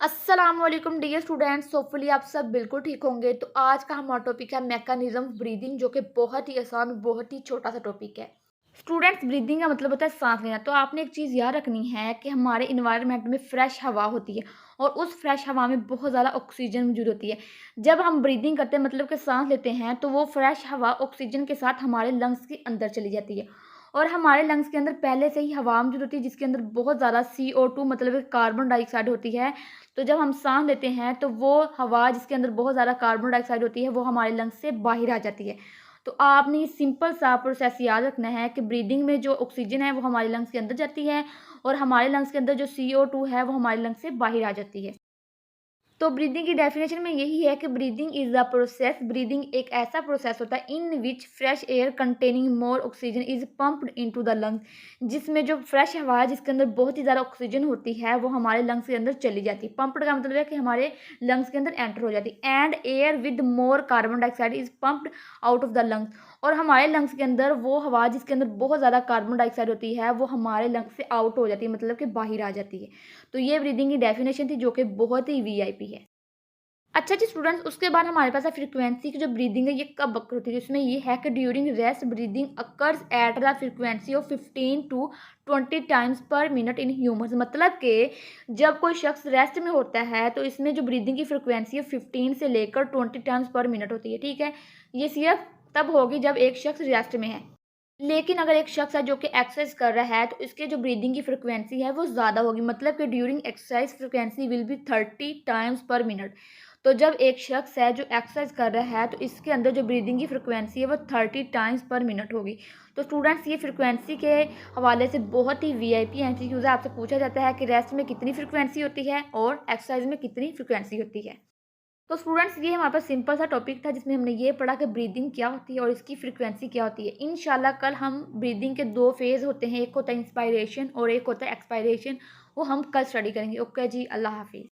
अस्सलामुअलैकुम dear students, hopefully आप सब बिल्कुल ठीक होंगे। तो आज का हमारा टॉपिक है मैकेनिज्म ब्रीदिंग, जो कि बहुत ही आसान, बहुत ही छोटा सा टॉपिक है। स्टूडेंट्स, ब्रीदिंग का मतलब होता है सांस लेना। तो आपने एक चीज़ याद रखनी है कि हमारे इन्वायरमेंट में फ्रेश हवा होती है और उस फ्रेश हवा में बहुत ज़्यादा ऑक्सीजन मौजूद होती है। जब हम ब्रीदिंग करते हैं, मतलब कि सांस लेते हैं, तो वो फ्रेश हवा ऑक्सीजन के साथ हमारे लंग्स के अंदर चली जाती है और हमारे लंग्स के अंदर पहले से ही हवा मौजूद होती है, जिसके अंदर बहुत ज़्यादा CO2 मतलब कार्बन डाइऑक्साइड होती है। तो जब हम साँस लेते हैं, तो वो हवा जिसके अंदर बहुत ज़्यादा कार्बन डाइऑक्साइड होती है, वो हमारे लंग्स से बाहर आ जाती है। तो आपने ये सिंपल सा प्रोसेस याद रखना है कि ब्रीदिंग में जो ऑक्सीजन है, वो हमारे लंग्स के अंदर जाती है और हमारे लंग्स के अंदर जो CO2 है, वो हमारे लंग्स से बाहर आ जाती है। तो ब्रीदिंग की डेफिनेशन में यही है कि breathing is the process, breathing एक ऐसा प्रोसेस होता है in which fresh air containing more oxygen is pumped into the lungs, जिसमें जो फ्रेश हवा है जिसके अंदर बहुत ही ज़्यादा ऑक्सीजन होती है, वो हमारे लंग्स के अंदर चली जाती है। पंप्ड का मतलब है कि हमारे लंग्स के अंदर एंटर हो जाती है। And air with more carbon dioxide is pumped out of the lungs, और हमारे लंग्स के अंदर वो हवा जिसके अंदर बहुत ज़्यादा कार्बन डाइऑक्साइड होती है, वो हमारे लंग्स से आउट हो जाती है, मतलब कि बाहर आ जाती है। तो ये ब्रीदिंग की डेफिनेशन थी, जो कि बहुत ही VIP है। अच्छा जी स्टूडेंट्स, उसके बाद हमारे पास है फ्रीक्वेंसी की जो ब्रीदिंग है, ये कब अकर होती है। इसमें ये है कि during rest breathing occurs at the frequency of 15 to 20 times per minute in humans. मतलब कि जब कोई शख्स रेस्ट में होता है, तो इसमें जो ब्रीदिंग की फ्रीक्वेंसी है 15 से लेकर 20 टाइम्स पर मिनट होती है। ठीक है, ये सिर्फ तब होगी जब एक शख्स रेस्ट में है। लेकिन अगर एक शख्स है जो कि एक्सरसाइज कर रहा है, तो इसके जो ब्रीदिंग की फ्रीक्वेंसी है वो ज़्यादा होगी। मतलब कि during exercise frequency will be 30 times per minute. तो जब एक शख्स है जो एक्सरसाइज कर रहा है, तो इसके अंदर जो ब्रीदिंग की फ्रीक्वेंसी है वो 30 टाइम्स पर मिनट होगी। तो स्टूडेंट्स, ये फ्रीक्वेंसी के हवाले से बहुत ही VIP MCQs है। आपसे पूछा जाता है कि रेस्ट में कितनी फ्रीक्वेंसी होती है और एक्सरसाइज में कितनी फ्रीक्वेंसी होती है। तो स्टूडेंट्स, ये हमारे पास सिंपल सा टॉपिक था, जिसमें हमने ये पढ़ा कि ब्रीदिंग क्या होती है और इसकी फ्रीक्वेंसी क्या होती है। इंशाल्लाह कल हम ब्रीदिंग के 2 फेज़ होते हैं, एक होता है इंस्पायरेशन और एक होता है एक्सपायरेशन, वो हम कल स्टडी करेंगे। ओके जी, अल्लाह हाफ़िज़।